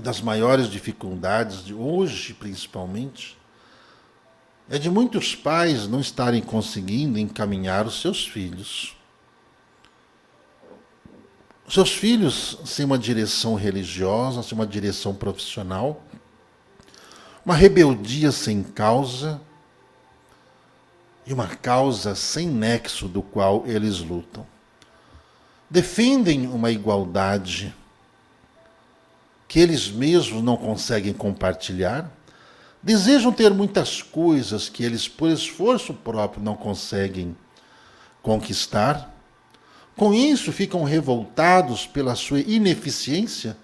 das maiores dificuldades de hoje, principalmente, é de muitos pais não estarem conseguindo encaminhar os seus filhos. Seus filhos sem uma direção religiosa, sem uma direção profissional, uma rebeldia sem causa e uma causa sem nexo do qual eles lutam. Defendem uma igualdade que eles mesmos não conseguem compartilhar, desejam ter muitas coisas que eles, por esforço próprio, não conseguem conquistar. Com isso, ficam revoltados pela sua ineficiência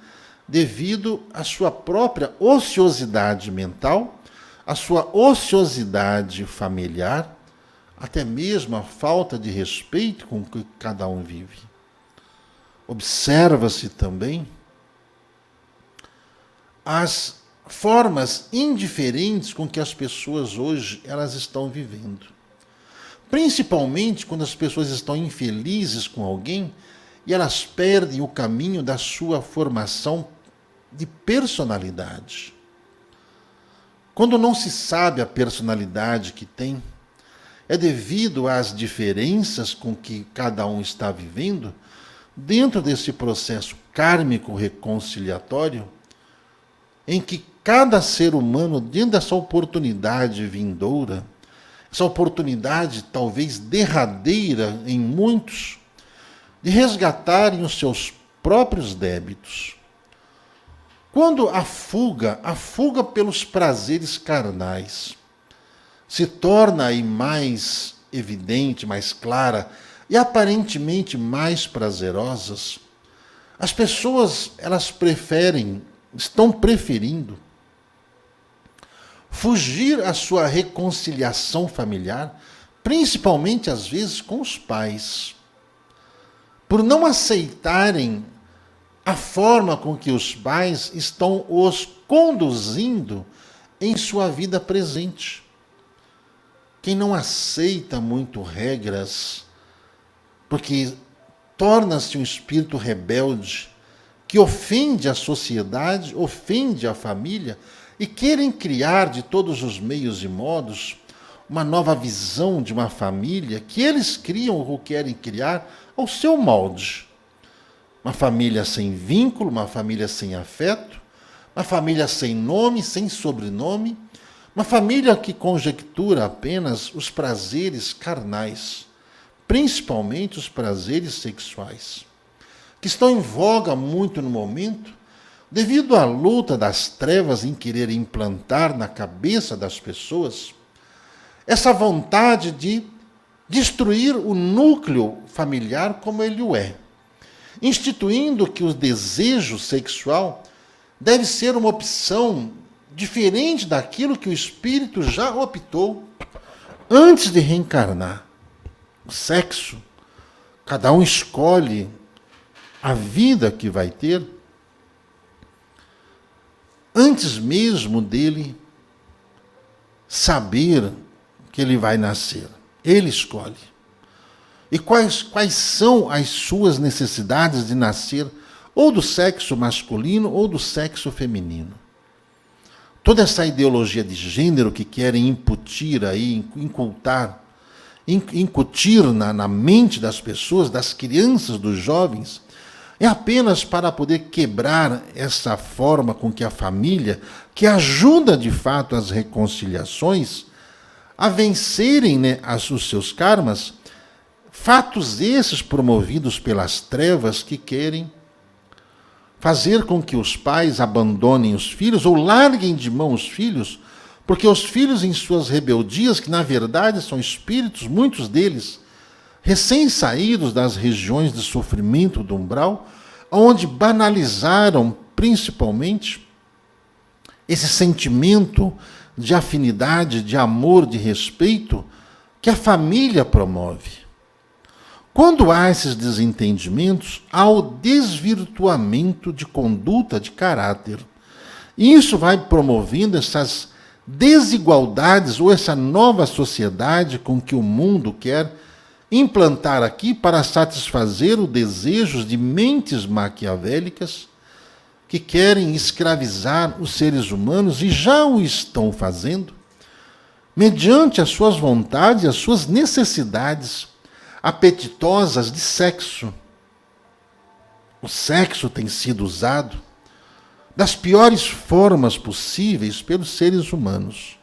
devido à sua própria ociosidade mental, à sua ociosidade familiar, até mesmo a falta de respeito com que cada um vive. Observa-se também as formas indiferentes com que as pessoas hoje elas estão vivendo. Principalmente quando as pessoas estão infelizes com alguém e elas perdem o caminho da sua formação de personalidade. Quando não se sabe a personalidade que tem, é devido às diferenças com que cada um está vivendo, dentro desse processo kármico reconciliatório, em que cada ser humano, dentro dessa oportunidade vindoura, essa oportunidade talvez derradeira em muitos, de resgatarem os seus próprios débitos. Quando a fuga pelos prazeres carnais, se torna aí mais evidente, mais clara e aparentemente mais prazerosas, as pessoas estão preferindo fugir à sua reconciliação familiar, principalmente às vezes com os pais, por não aceitarem a forma com que os pais estão os conduzindo em sua vida presente. Quem não aceita muito regras, porque torna-se um espírito rebelde, que ofende a sociedade, ofende a família, e querem criar de todos os meios e modos uma nova visão de uma família que eles criam ou querem criar ao seu molde. Uma família sem vínculo, uma família sem afeto, uma família sem nome, sem sobrenome, uma família que conjectura apenas os prazeres carnais, principalmente os prazeres sexuais, que estão em voga muito no momento, devido à luta das trevas em querer implantar na cabeça das pessoas essa vontade de destruir o núcleo familiar como ele o é, instituindo que o desejo sexual deve ser uma opção diferente daquilo que o espírito já optou antes de reencarnar. O sexo, cada um escolhe a vida que vai ter antes mesmo dele saber que ele vai nascer. Ele escolhe. E quais são as suas necessidades de nascer, ou do sexo masculino ou do sexo feminino. Toda essa ideologia de gênero que querem incutir na mente das pessoas, das crianças, dos jovens, é apenas para poder quebrar essa forma com que a família, que ajuda de fato as reconciliações, a vencerem os seus karmas, fatos esses promovidos pelas trevas que querem fazer com que os pais abandonem os filhos ou larguem de mão os filhos, porque os filhos em suas rebeldias, que na verdade são espíritos, muitos deles, recém-saídos das regiões de sofrimento do umbral, onde banalizaram principalmente esse sentimento de afinidade, de amor, de respeito que a família promove. Quando há esses desentendimentos, há o desvirtuamento de conduta, de caráter. E isso vai promovendo essas desigualdades ou essa nova sociedade com que o mundo quer implantar aqui para satisfazer os desejos de mentes maquiavélicas que querem escravizar os seres humanos e já o estão fazendo, mediante as suas vontades e as suas necessidades apetitosas de sexo. O sexo tem sido usado das piores formas possíveis pelos seres humanos.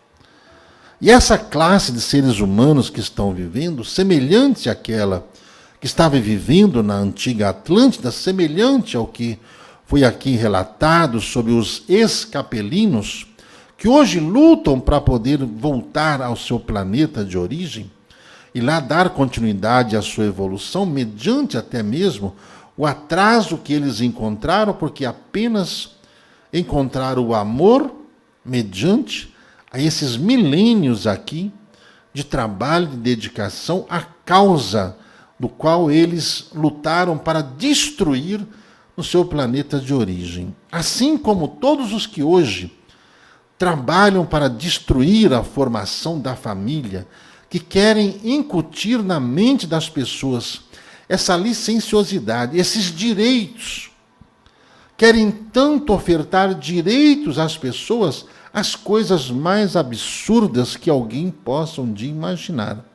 E essa classe de seres humanos que estão vivendo, semelhante àquela que estava vivendo na antiga Atlântida, semelhante ao que foi aqui relatado sobre os escapelinos, que hoje lutam para poder voltar ao seu planeta de origem e lá dar continuidade à sua evolução, mediante até mesmo o atraso que eles encontraram, porque apenas encontraram o amor mediante a esses milênios aqui de trabalho, de dedicação, à causa do qual eles lutaram para destruir no seu planeta de origem. Assim como todos os que hoje trabalham para destruir a formação da família, que querem incutir na mente das pessoas essa licenciosidade, esses direitos, querem tanto ofertar direitos às pessoas, as coisas mais absurdas que alguém possa um dia imaginar.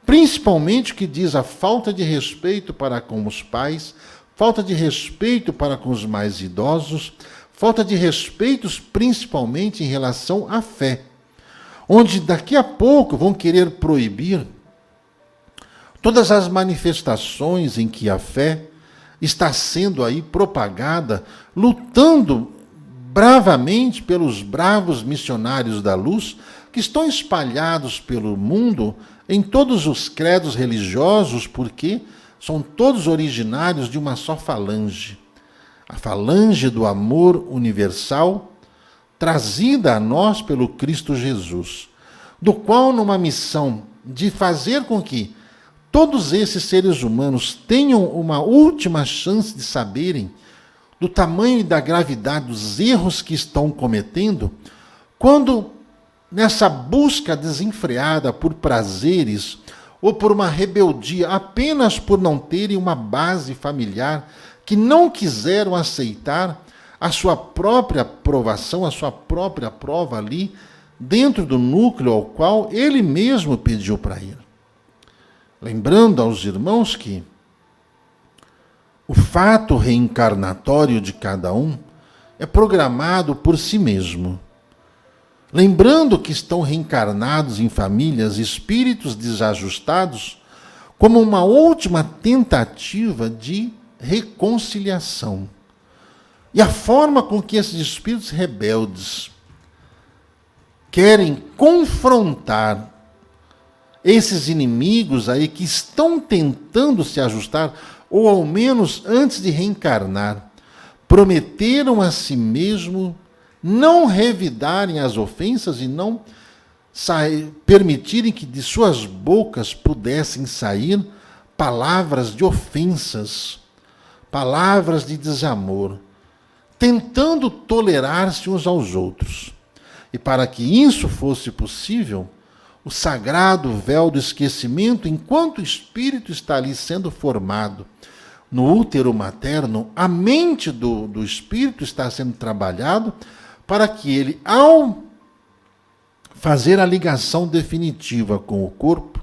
Principalmente o que diz a falta de respeito para com os pais, falta de respeito para com os mais idosos, falta de respeito principalmente em relação à fé, onde daqui a pouco vão querer proibir todas as manifestações em que a fé está sendo aí propagada, lutando bravamente pelos bravos missionários da luz que estão espalhados pelo mundo em todos os credos religiosos, porque são todos originários de uma só falange, a falange do amor universal, trazida a nós pelo Cristo Jesus, do qual, numa missão de fazer com que todos esses seres humanos tenham uma última chance de saberem do tamanho e da gravidade dos erros que estão cometendo, quando nessa busca desenfreada por prazeres ou por uma rebeldia apenas por não terem uma base familiar, que não quiseram aceitar a sua própria provação, a sua própria prova ali, dentro do núcleo ao qual ele mesmo pediu para ir. Lembrando aos irmãos que o fato reencarnatório de cada um é programado por si mesmo. Lembrando que estão reencarnados em famílias espíritos desajustados como uma última tentativa de reconciliação. E a forma com que esses espíritos rebeldes querem confrontar esses inimigos aí que estão tentando se ajustar, ou ao menos antes de reencarnar, prometeram a si mesmo não revidarem as ofensas e não permitirem que de suas bocas pudessem sair palavras de ofensas, palavras de desamor, tentando tolerar-se uns aos outros. E para que isso fosse possível, o sagrado véu do esquecimento, enquanto o espírito está ali sendo formado no útero materno, a mente do espírito está sendo trabalhado para que ele, ao fazer a ligação definitiva com o corpo,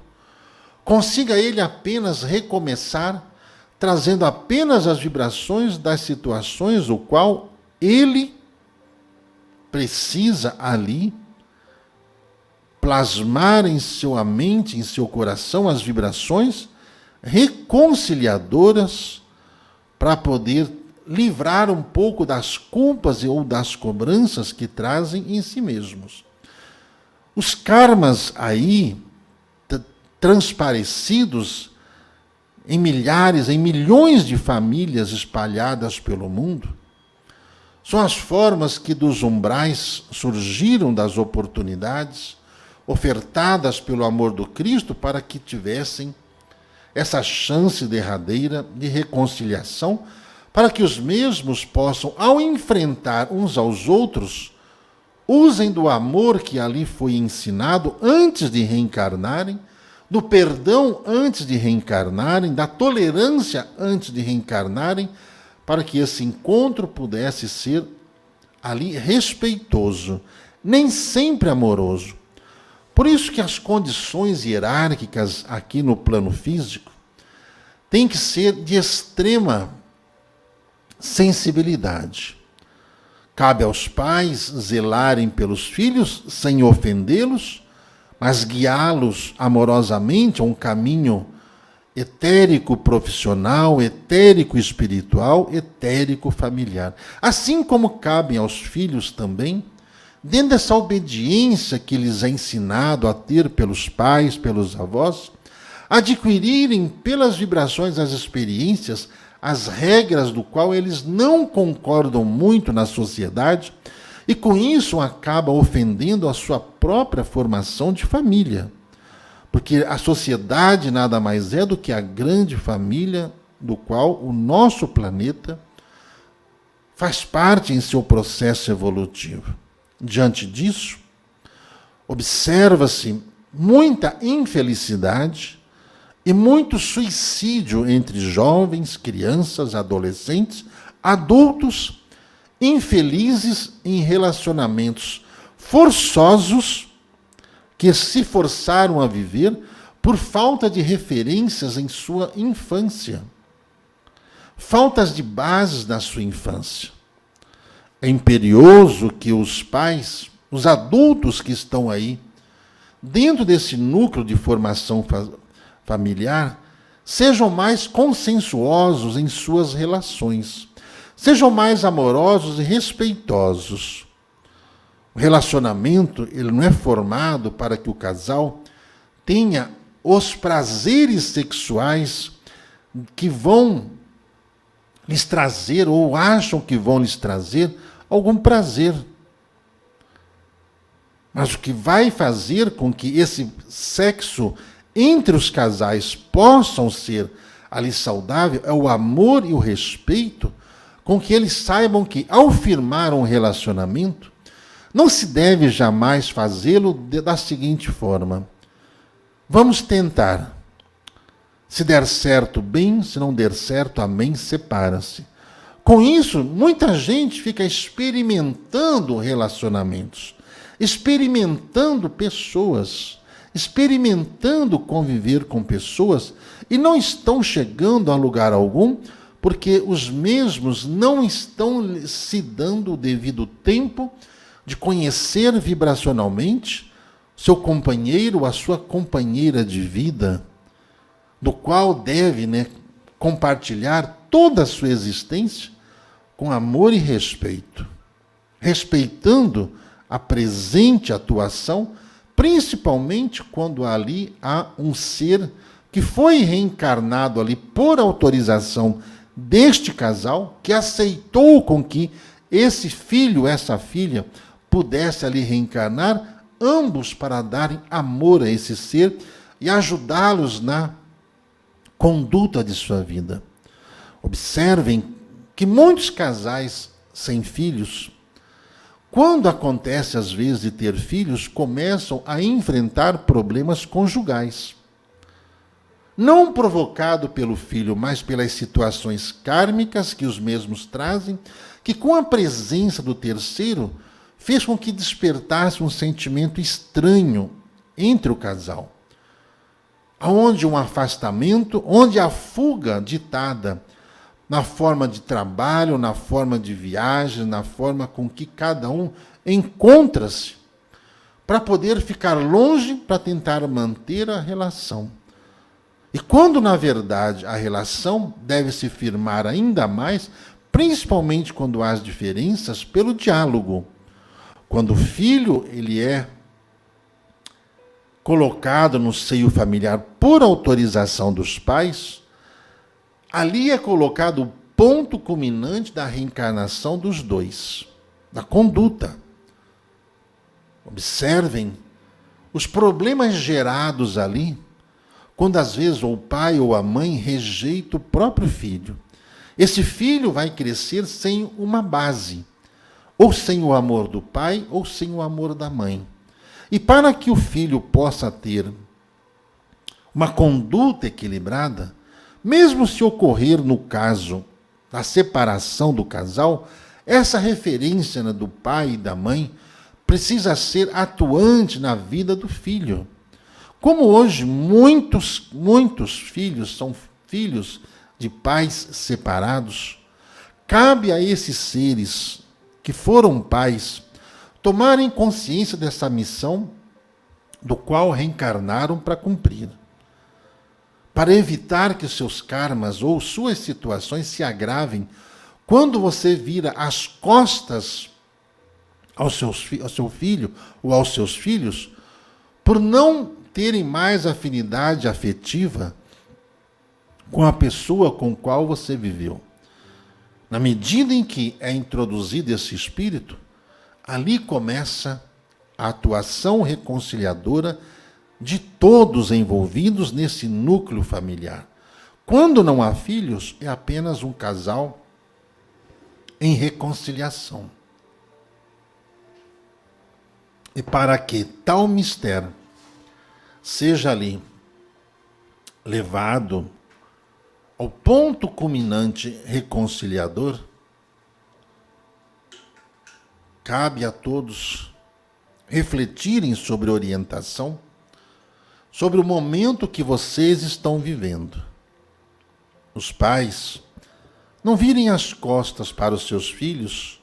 consiga ele apenas recomeçar, trazendo apenas as vibrações das situações o qual ele precisa ali plasmar em sua mente, em seu coração, as vibrações reconciliadoras para poder livrar um pouco das culpas ou das cobranças que trazem em si mesmos. Os karmas aí, transparecidos em milhares, em milhões de famílias espalhadas pelo mundo, são as formas que dos umbrais surgiram das oportunidades ofertadas pelo amor do Cristo para que tivessem essa chance derradeira de reconciliação, para que os mesmos possam, ao enfrentar uns aos outros, usem do amor que ali foi ensinado antes de reencarnarem, do perdão antes de reencarnarem, da tolerância antes de reencarnarem, para que esse encontro pudesse ser ali respeitoso, nem sempre amoroso. Por isso que as condições hierárquicas aqui no plano físico têm que ser de extrema sensibilidade. Cabe aos pais zelarem pelos filhos sem ofendê-los, mas guiá-los amorosamente a um caminho etérico profissional, etérico espiritual, etérico familiar. Assim como cabem aos filhos também, dentro dessa obediência que lhes é ensinado a ter pelos pais, pelos avós, adquirirem pelas vibrações das experiências as regras do qual eles não concordam muito na sociedade e com isso acaba ofendendo a sua própria formação de família. Porque a sociedade nada mais é do que a grande família do qual o nosso planeta faz parte em seu processo evolutivo. Diante disso, observa-se muita infelicidade e muito suicídio entre jovens, crianças, adolescentes, adultos, infelizes em relacionamentos forçosos que se forçaram a viver por falta de referências em sua infância, faltas de bases na sua infância. É imperioso que os pais, os adultos que estão aí, dentro desse núcleo de formação familiar, sejam mais consensuosos em suas relações, sejam mais amorosos e respeitosos. O relacionamento, ele não é formado para que o casal tenha os prazeres sexuais que vão lhes trazer, ou acham que vão lhes trazer, algum prazer. Mas o que vai fazer com que esse sexo entre os casais possam ser ali saudável é o amor e o respeito com que eles saibam que, ao firmar um relacionamento, não se deve jamais fazê-lo da seguinte forma: vamos tentar. Se der certo, bem; se não der certo, amém, separa-se. Com isso, muita gente fica experimentando relacionamentos, experimentando pessoas, experimentando conviver com pessoas, e não estão chegando a lugar algum, porque os mesmos não estão se dando o devido tempo de conhecer vibracionalmente seu companheiro ou a sua companheira de vida, do qual deve, compartilhar toda a sua existência com amor e respeito, respeitando a presente atuação, principalmente quando ali há um ser que foi reencarnado ali por autorização deste casal, que aceitou com que esse filho, essa filha, pudesse ali reencarnar, ambos para darem amor a esse ser e ajudá-los na conduta de sua vida. Observem que muitos casais sem filhos, quando acontece às vezes de ter filhos, começam a enfrentar problemas conjugais. Não provocado pelo filho, mas pelas situações kármicas que os mesmos trazem, que com a presença do terceiro fez com que despertasse um sentimento estranho entre o casal. Onde um afastamento, onde a fuga ditada na forma de trabalho, na forma de viagem, na forma com que cada um encontra-se para poder ficar longe, para tentar manter a relação. E quando, na verdade, a relação deve se firmar ainda mais, principalmente quando há as diferenças, pelo diálogo. Quando o filho ele é colocado no seio familiar por autorização dos pais, ali é colocado o ponto culminante da reencarnação dos dois, da conduta. Observem os problemas gerados ali, quando às vezes o pai ou a mãe rejeita o próprio filho. Esse filho vai crescer sem uma base, ou sem o amor do pai, ou sem o amor da mãe. E para que o filho possa ter uma conduta equilibrada, mesmo se ocorrer no caso da separação do casal, essa referência, né, do pai e da mãe precisa ser atuante na vida do filho. Como hoje muitos filhos são filhos de pais separados, cabe a esses seres que foram pais tomarem consciência dessa missão do qual reencarnaram para cumprir, para evitar que os seus karmas ou suas situações se agravem quando você vira as costas ao seu filho ou aos seus filhos, por não terem mais afinidade afetiva com a pessoa com a qual você viveu. Na medida em que é introduzido esse espírito, ali começa a atuação reconciliadora de todos envolvidos nesse núcleo familiar. Quando não há filhos, é apenas um casal em reconciliação. E para que tal mistério seja ali levado ao ponto culminante reconciliador, cabe a todos refletirem sobre orientação, sobre o momento que vocês estão vivendo. Os pais não virem as costas para os seus filhos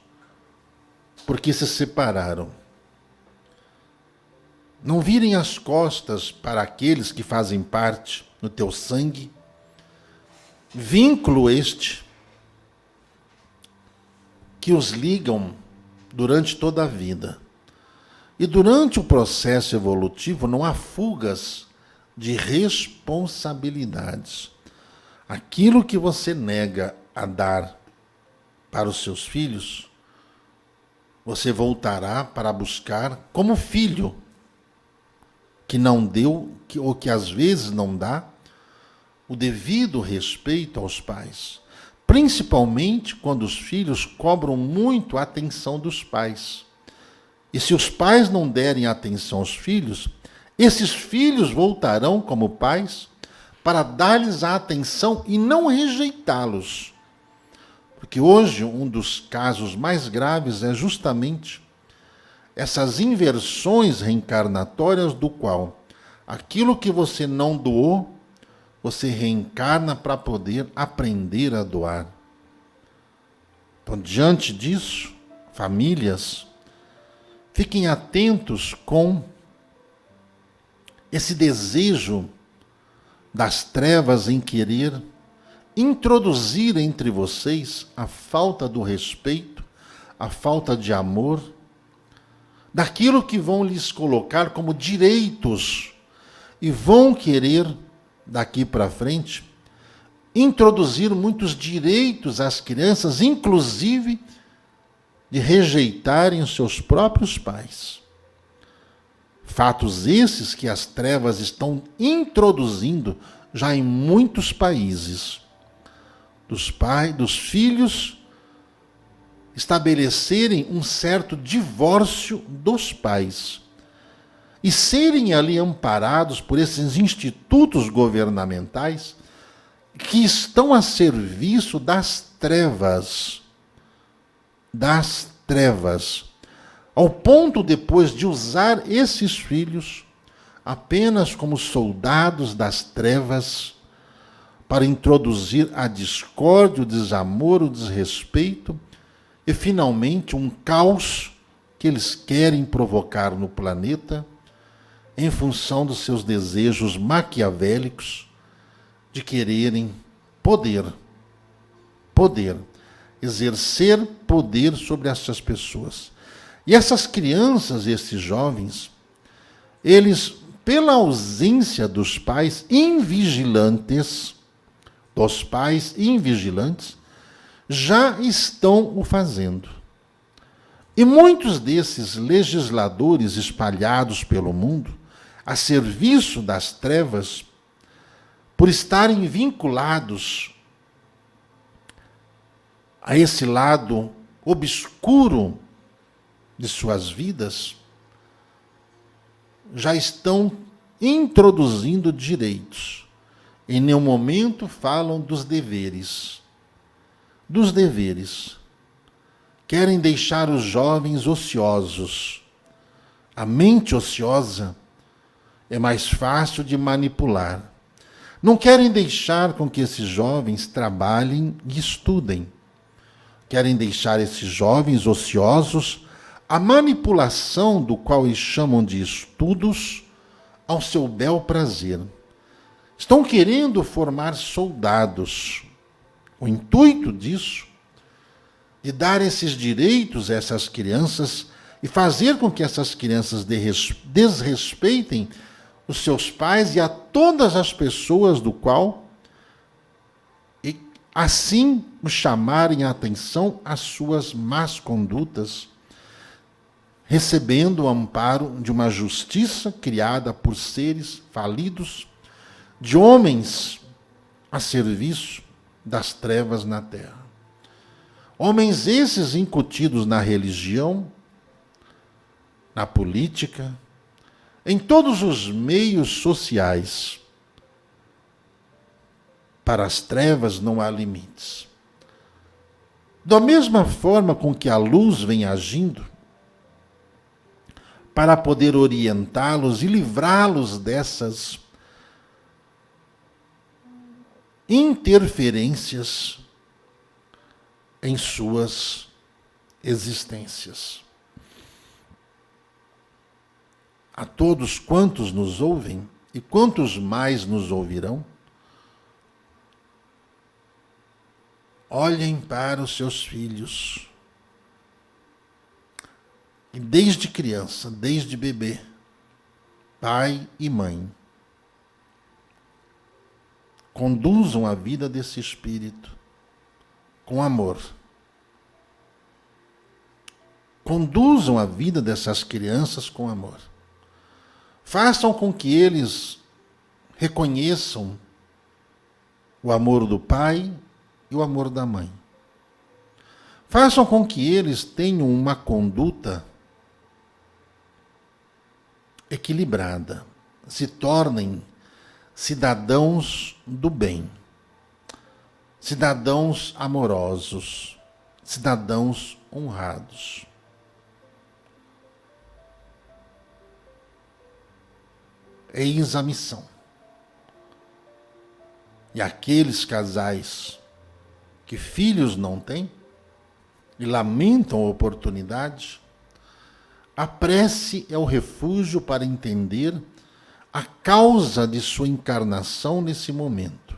porque se separaram. Não virem as costas para aqueles que fazem parte do teu sangue. Vínculo este que os ligam durante toda a vida. E durante o processo evolutivo não há fugas de responsabilidades. Aquilo que você nega a dar para os seus filhos, você voltará para buscar como filho que não deu, ou que às vezes não dá, o devido respeito aos pais. Principalmente quando os filhos cobram muito a atenção dos pais. E se os pais não derem atenção aos filhos, esses filhos voltarão como pais para dar-lhes a atenção e não rejeitá-los. Porque hoje um dos casos mais graves é justamente essas inversões reencarnatórias do qual aquilo que você não doou, você reencarna para poder aprender a doar. Então, diante disso, famílias, fiquem atentos com esse desejo das trevas em querer introduzir entre vocês a falta do respeito, a falta de amor, daquilo que vão lhes colocar como direitos e vão querer, daqui para frente, introduzir muitos direitos às crianças, inclusive de rejeitarem os seus próprios pais. Fatos esses que as trevas estão introduzindo já em muitos países. Dos filhos estabelecerem um certo divórcio dos pais e serem ali amparados por esses institutos governamentais que estão a serviço das trevas, ao ponto depois de usar esses filhos apenas como soldados das trevas para introduzir a discórdia, o desamor, o desrespeito e, finalmente, um caos que eles querem provocar no planeta em função dos seus desejos maquiavélicos de quererem poder, exercer poder sobre essas pessoas. E essas crianças, esses jovens, eles, pela ausência dos pais invigilantes, já estão o fazendo. E muitos desses legisladores espalhados pelo mundo, a serviço das trevas, por estarem vinculados a esse lado obscuro de suas vidas, já estão introduzindo direitos. Em nenhum momento falam dos deveres. dos deveres. Querem deixar os jovens ociosos. A mente ociosa é mais fácil de manipular. Não querem deixar com que esses jovens trabalhem e estudem. Querem deixar esses jovens ociosos a manipulação do qual eles chamam de estudos ao seu bel prazer. Estão querendo formar soldados. O intuito disso, de dar esses direitos a essas crianças e fazer com que essas crianças desrespeitem os seus pais e a todas as pessoas do qual, e assim os chamarem a atenção às suas más condutas, recebendo o amparo de uma justiça criada por seres falidos, de homens a serviço das trevas na terra. Homens esses incutidos na religião, na política, em todos os meios sociais. Para as trevas não há limites. Da mesma forma com que a luz vem agindo, para poder orientá-los e livrá-los dessas interferências em suas existências. A todos quantos nos ouvem e quantos mais nos ouvirão, olhem para os seus filhos. E desde criança, desde bebê, pai e mãe, conduzam a vida desse espírito com amor. Conduzam a vida dessas crianças com amor. Façam com que eles reconheçam o amor do pai e o amor da mãe. Façam com que eles tenham uma conduta equilibrada, se tornem cidadãos do bem, cidadãos amorosos, cidadãos honrados. Eis a missão. E aqueles casais que filhos não têm e lamentam a oportunidade, a prece é o refúgio para entender a causa de sua encarnação nesse momento,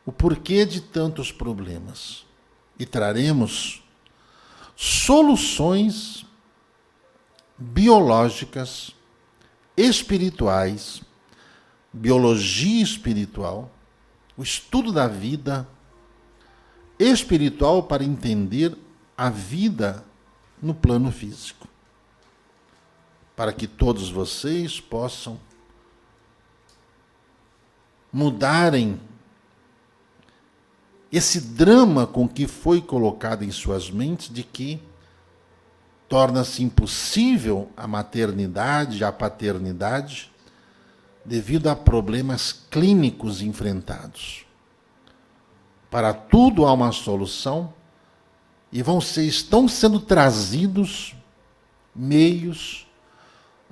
o porquê de tantos problemas. E traremos soluções biológicas, espirituais, biologia espiritual, o estudo da vida espiritual para entender a vida no plano físico. Para que todos vocês possam mudarem esse drama com que foi colocado em suas mentes de que torna-se impossível a maternidade, a paternidade, devido a problemas clínicos enfrentados. Para tudo há uma solução e estão sendo trazidos meios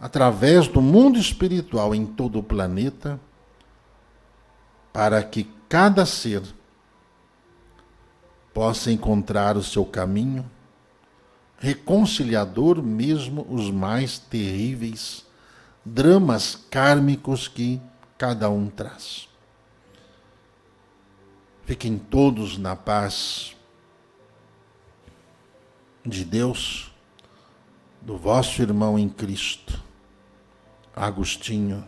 através do mundo espiritual em todo o planeta para que cada ser possa encontrar o seu caminho reconciliador, mesmo os mais terríveis dramas kármicos que cada um traz. Fiquem todos na paz de Deus, do vosso irmão em Cristo, Agostinho